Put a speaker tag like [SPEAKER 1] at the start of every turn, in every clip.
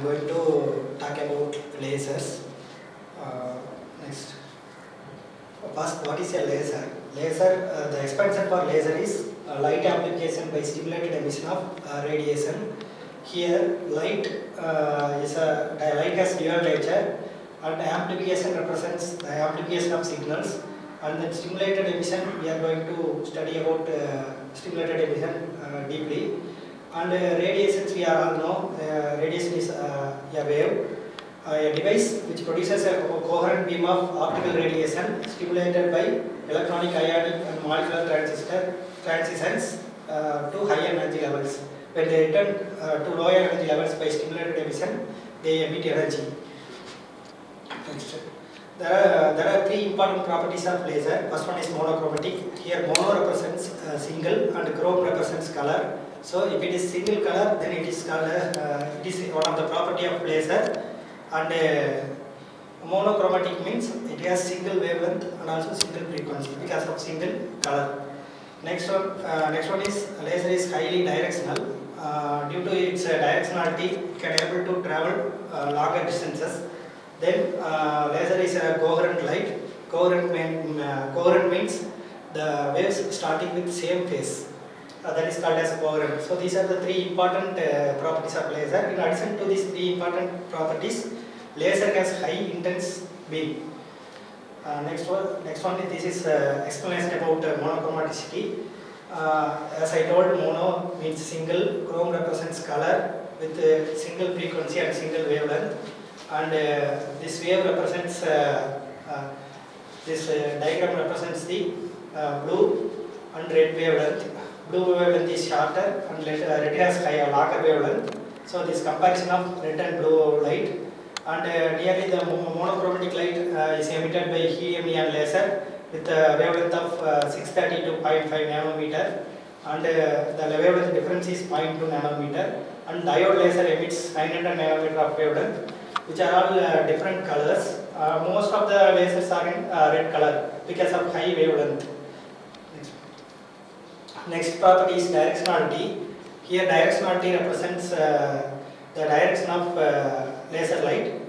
[SPEAKER 1] going to talk about lasers. Next. First, what is a laser? Laser, the expansion for laser is light application by stimulated emission of radiation. Here, light light has dual nature, and amplification represents the amplification of signals. And then stimulated emission, we are going to study about stimulated emission deeply. And radiations, we are all know, radiation is a wave, a device which produces a coherent beam of optical radiation stimulated by electronic, ionic and molecular transitions to higher energy levels. When they return to lower energy levels by stimulated emission, they emit energy. Next. There are three important properties of laser. First one is monochromatic. Here mono represents single and chrome represents color. So if it is single color, then it is called it is one of the property of laser. And monochromatic means it has single wavelength and also single frequency because of single color. Next one is laser is highly directional. Due to its directionality, it can able to travel longer distances. Then laser is a coherent light. Coherent means the waves starting with same phase. That is called as coherent. So these are the three important properties of laser. In addition to these three important properties, laser has high intense beam. Next one is this is explanation about monochromaticity. As I told, mono means single, chrome represents color with a single frequency and single wavelength. And this wave represents, this diagram represents the blue and red wavelength. Blue wavelength is shorter and red has higher, longer wavelength. So this comparison of red and blue light. And nearly the monochromatic light is emitted by helium neon laser with a wavelength of 630 to 0.5 nanometer. And the wavelength difference is 0.2 nanometer. And diode laser emits 900 nanometer of wavelength, which are all different colors. Most of the lasers are in red color because of high wavelength. Next property is directionality. Here directionality represents the direction of laser light.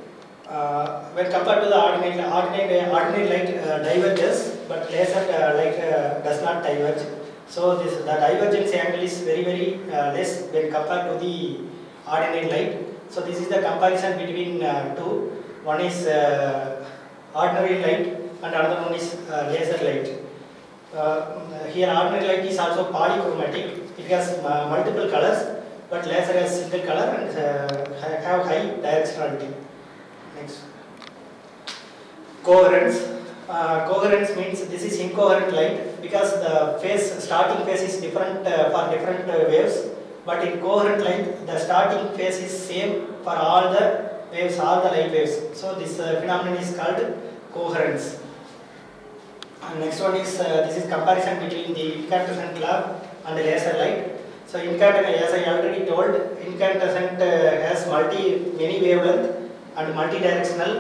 [SPEAKER 1] When compared to the ordinary light diverges, but laser light does not diverge. So the divergence angle is very less when compared to the ordinary light. So this is the comparison between two. One is ordinary light and another one is laser light. Here ordinary light is also polychromatic. It has multiple colors, but laser has single color and have high directionality. Next. Coherence. Coherence means this is incoherent light because the starting phase is different for different waves. But in coherent light, the starting phase is same for all the waves, all the light waves. So this phenomenon is called coherence. And next one is this is comparison between the incandescent lamp and the laser light. So incandescent, as I already told, incandescent has many wavelength and multi-directional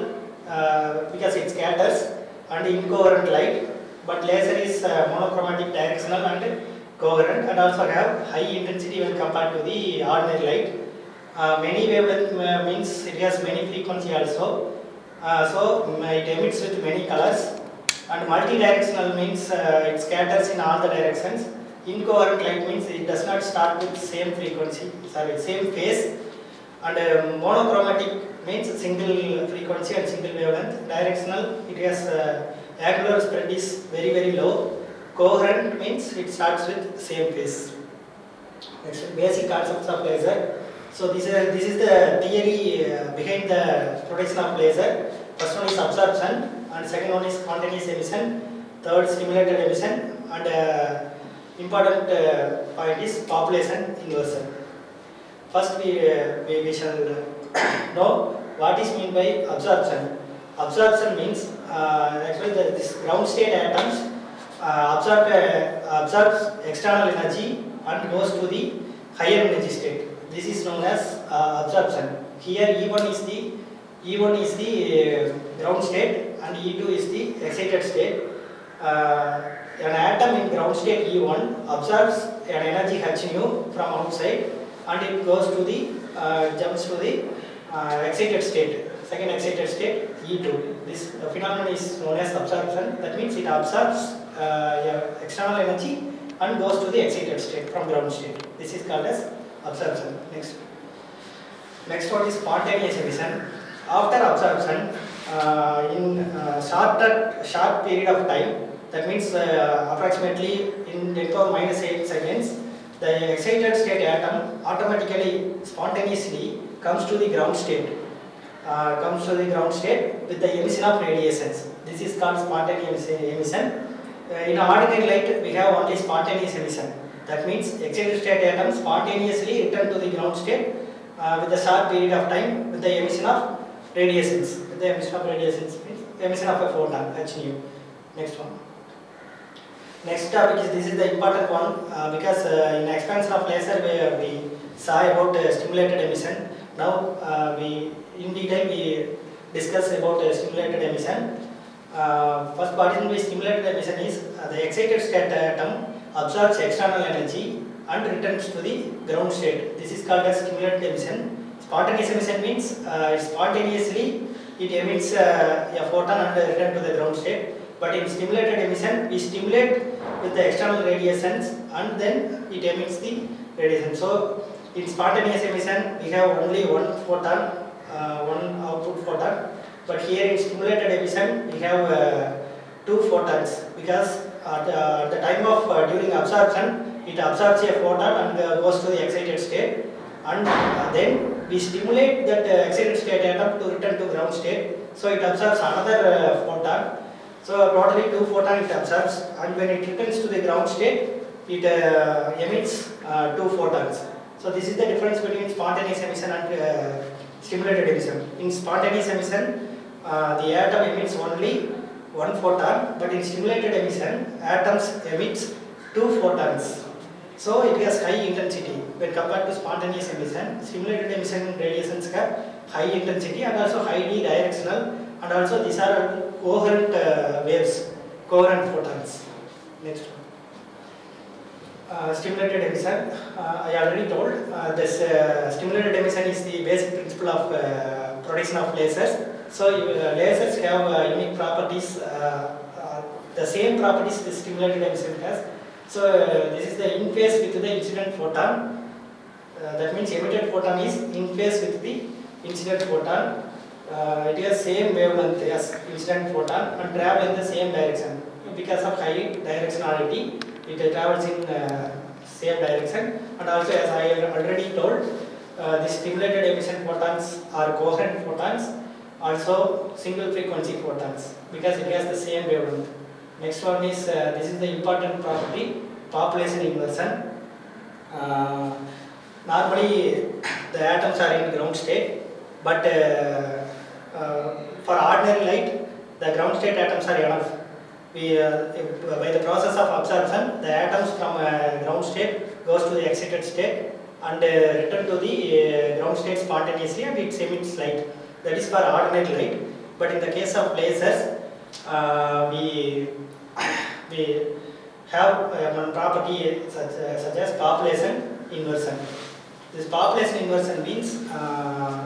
[SPEAKER 1] because it scatters, and incoherent light. But laser is monochromatic, directional and coherent, and also have high intensity when compared to the ordinary light. Many wavelength means it has many frequency also. So it emits with many colors. And multi-directional means it scatters in all the directions. Incoherent light means it does not start with same frequency, same phase. And monochromatic means single frequency and single wavelength. Directional, it has angular spread is very low. Coherent means it starts with same phase. Next, basic concepts of laser. So this is the theory behind the production of laser. First one is absorption, and second one is spontaneous emission, third stimulated emission, and important point is population inversion. First we shall know what is meant by absorption. Absorption means actually this ground state atoms absorbs external energy and goes to the higher energy state. This is known as absorption. Here E1 is the ground state and E2 is the excited state. An atom in ground state E1 absorbs an energy h nu from outside and it goes to the jumps to the excited state. Second excited state E2. This phenomenon is known as absorption. That means it absorbs external energy and goes to the excited state from ground state. This is called as absorption. Next one is spontaneous emission. After absorption, in short period of time, that means approximately in 10 to the minus 8 seconds, the excited state atom automatically, spontaneously comes to the ground state. With the emission of radiations. This is called spontaneous emission. In ordinary light, we have only spontaneous emission. That means excited state atoms spontaneously return to the ground state with a short period of time with the emission of radiations. With the emission of radiations means emission of a photon, HU. Next one. Next topic is, this is the important one because in expansion of laser we saw about stimulated emission. Now in detail we discuss about stimulated emission. First part in which stimulated emission is the excited state atom absorbs external energy and returns to the ground state. This is called as stimulated emission. Spontaneous emission means spontaneously it emits a photon and return to the ground state. But in stimulated emission, we stimulate with the external radiations and then it emits the radiation. So in spontaneous emission, we have only one photon, one output photon. But here in stimulated emission, we have two photons because at the time of during absorption, it absorbs a photon and goes to the excited state, and then we stimulate that excited state atom to return to ground state. So it absorbs another photon. So totally two photons it absorbs, and when it returns to the ground state, it emits two photons. So this is the difference between spontaneous emission and stimulated emission. In spontaneous emission, the atom emits only one photon, but in stimulated emission, atoms emits two photons. So it has high intensity when compared to spontaneous emission. Stimulated emission radiations have high intensity and also highly directional, and also these are coherent waves, coherent photons. Next one. Stimulated emission, I already told, this stimulated emission is the basic principle of production of lasers. So lasers have unique properties, the same properties the stimulated emission has. So this is the in phase with the incident photon. That means emitted photon is in phase with the incident photon. It has same wavelength as incident photon and travel in the same direction. Because of high directionality, it travels in same direction. And also, as I already told, the stimulated emission photons are coherent photons, also single frequency photons, because it has the same wavelength. Next one is, this is the important property, population inversion. Normally, the atoms are in ground state, but for ordinary light, the ground state atoms are enough. By the process of absorption, the atoms from ground state goes to the excited state and return to the ground state spontaneously, and it emits light. That is for ordinary light. But in the case of lasers, we have one property such as population inversion. This population inversion means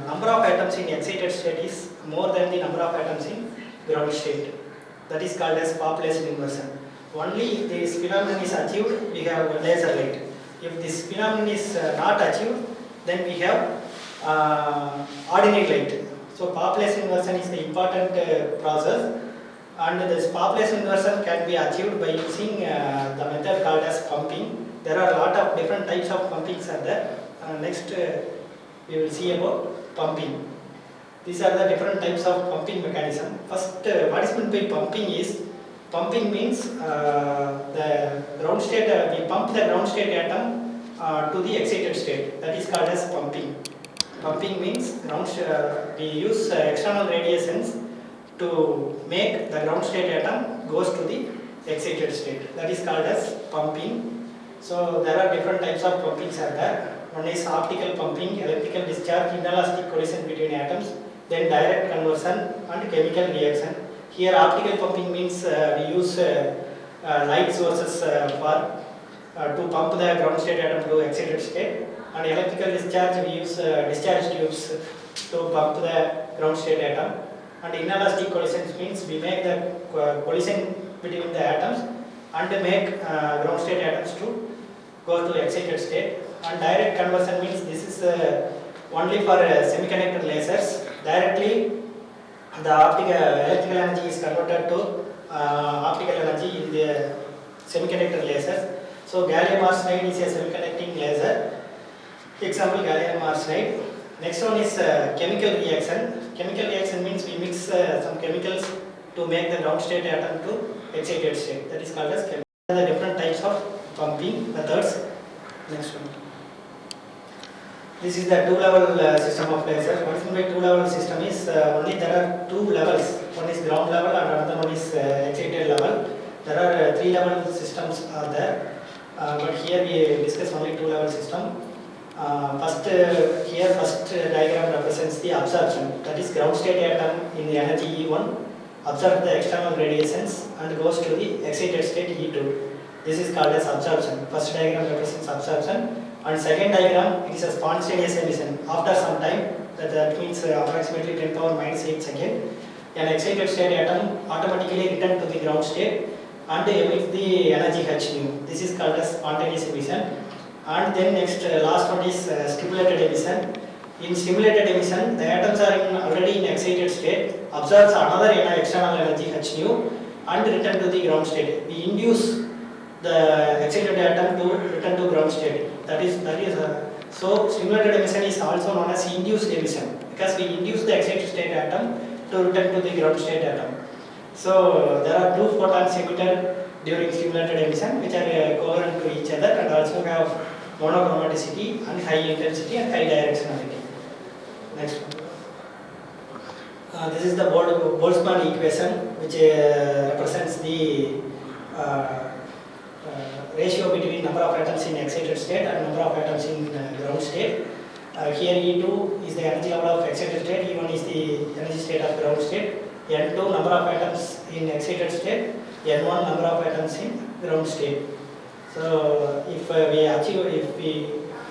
[SPEAKER 1] number of atoms in excited state is more than the number of atoms in ground state. That is called as population inversion. Only if this phenomenon is achieved, we have laser light. If this phenomenon is not achieved, then we have ordinary light. So population inversion is the important process, and this population inversion can be achieved by using the method called as pumping. There are a lot of different types of pumpings are there. Next we will see about pumping. These are the different types of pumping mechanism. First, what is meant by pumping is, pumping means the ground state, we pump the ground state atom to the excited state. That is called as pumping. Pumping means we use external radiations to make the ground state atom goes to the excited state. That is called as pumping. So there are different types of pumpings are there. One is optical pumping, electrical discharge, inelastic collision between atoms, then direct conversion and chemical reaction. Here optical pumping means we use light sources to pump the ground state atom to excited state, and electrical discharge we use discharge tubes to pump the ground state atom, and inelastic collisions means we make the collision between the atoms and make ground state atoms to go to excited state. And direct conversion means this is only for semiconductor lasers. Directly the electrical energy is converted to optical energy in the semiconductor lasers. So gallium arsenide is a semiconducting laser. Example, gallium arsenide. Next one is chemical reaction. Chemical reaction means we mix some chemicals to make the ground state atom to excited state. That is called as chemical. The different types of pumping methods. Next one. This is the two-level system of lasers. What is meant by two-level system is only there are two levels. One is ground level and another one is excited level. There are three-level systems are there, but here we discuss only two-level system. First diagram represents the absorption. That is ground state atom in the energy E1 absorbs the external radiations and goes to the excited state E2. This is called as absorption. First diagram represents absorption, and second diagram it is a spontaneous emission. After some time, that means approximately 10 power minus 8 seconds, an excited state atom automatically returns to the ground state and emits the energy h nu. This is called as spontaneous emission. And then next last one is stimulated emission. In stimulated emission, the atoms are already in excited state, absorbs another external energy h nu and return to the ground state. We induce the excited atom to return to ground state. So stimulated emission is also known as induced emission, because we induce the excited state atom to return to the ground state atom. So there are two photons emitted during stimulated emission, which are coherent to each other and also have monochromaticity and high intensity and high directionality. Next one. This is the Boltzmann equation, which represents the ratio between number of atoms in excited state and number of atoms in ground state. Here E2 is the energy level of excited state, E1 is the energy state of ground state, N2 number of atoms in excited state, N1 number of atoms in ground state. So if we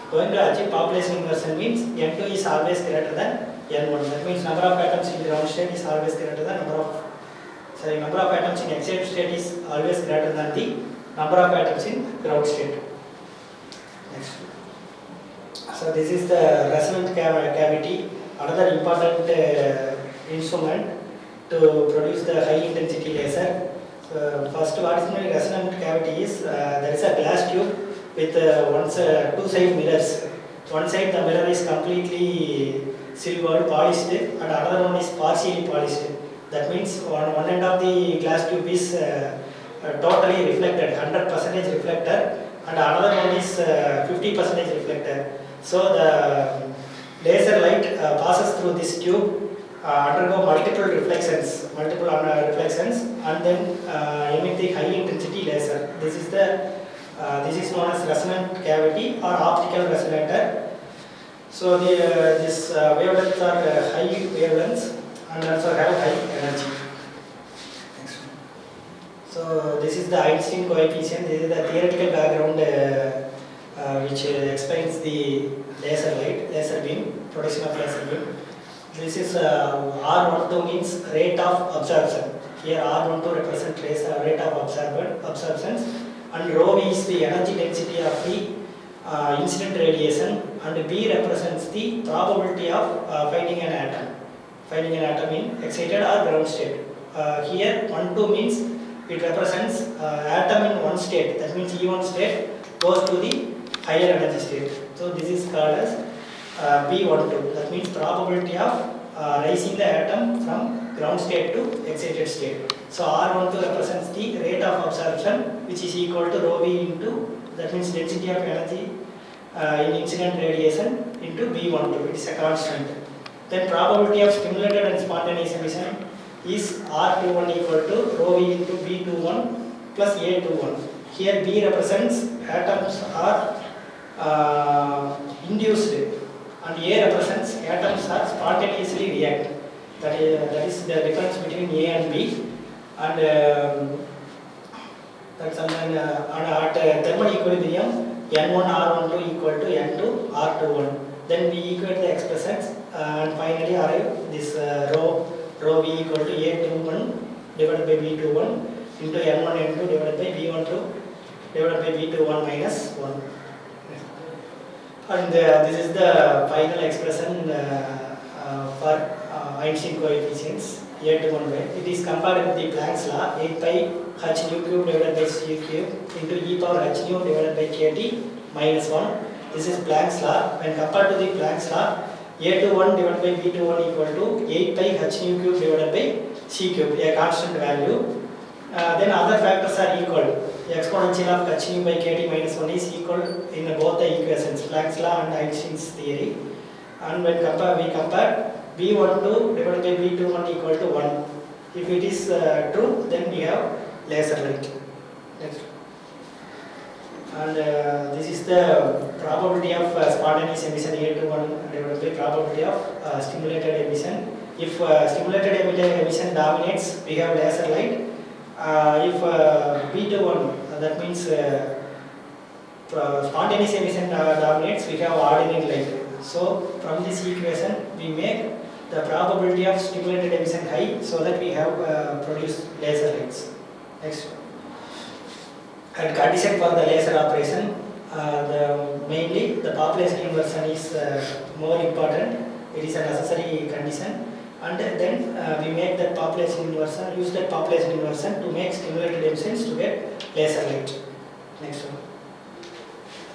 [SPEAKER 1] going to achieve population inversion means N2 is always greater than N1. That means number of atoms in ground state is always greater than number of atoms in excited state is always greater than the number of atoms in ground state. Next. So this is the resonant cavity, another important instrument to produce the high intensity laser. First, what is meant by resonant cavity is there is a glass tube with two side mirrors. One side the mirror is completely silvered, polished, and another one is partially polished. That means one end of the glass tube is totally reflected, 100% reflector, and another one is 50% reflector. So the laser light passes through this tube, undergo multiple reflections, and then emit the high intensity laser. This is known as resonant cavity or optical resonator. So this wavelengths are high wavelengths and also have high energy. So this is the Einstein coefficient. This is the theoretical background which explains the laser beam, production of laser beam. This is R12 means rate of absorption. Here R12 represents rate of absorptions, and rho V is the energy density of the incident radiation, and B represents the probability of finding an atom in excited or ground state. Here 12 means it represents atom in one state. That means E1 state goes to the higher energy state. So this is called as B12. That means probability of raising the atom from ground state to excited state. So R12 represents the rate of absorption, which is equal to rho V into, that means density of energy in incident radiation into B12. It is a constant. Then probability of stimulated and spontaneous emission is R21 equal to rho V into B21 plus A21. Here B represents atoms are induced, and A represents atoms are spontaneously react. That is the difference between A and B, and that's at thermal equilibrium N1 R12 equal to N2 R21. Then we equate the expressions and finally arrive this rho V equal to A21 divided by B21 into N1 N2 divided by B12 divided by B21 minus 1. And this is the final expression for Einstein coefficients A21 way. It is compared with the Planck's law 8 pi h nu cube divided by c cube into e power h nu divided by kt minus 1. This is Planck's law. When compared to the Planck's law, A21 divided by B21 equal to 8 pi h nu cube divided by c cube, a constant value. Then other factors are equal. The exponential of h nu by kt minus 1 is equal in both the equations, Planck's law and Einstein's theory. And when we compare B12 divided by B21 equal to 1. If it is true, then we have laser light. Next. And this is the probability of spontaneous emission A21 divided by probability of stimulated emission. If stimulated emission dominates, we have laser light. If B21, that means spontaneous emission dominates, we have ordinary light. So from this equation, we make the probability of stimulated emission high, so that we have produced laser lights. Next. And condition for the laser operation, mainly the population inversion is more important. It is a necessary condition. And then we make that population inversion, use that population inversion to make stimulated emissions to get laser light. Next one.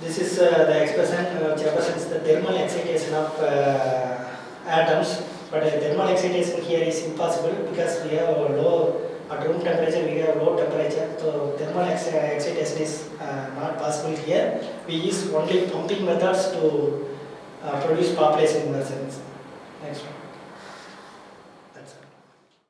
[SPEAKER 1] This is the expression which represents the thermal excitation of atoms. But thermal excitation here is impossible because we have a low, at room temperature we have low temperature. So thermal excitation is not possible here. We use only pumping methods to produce population inversions. Next one.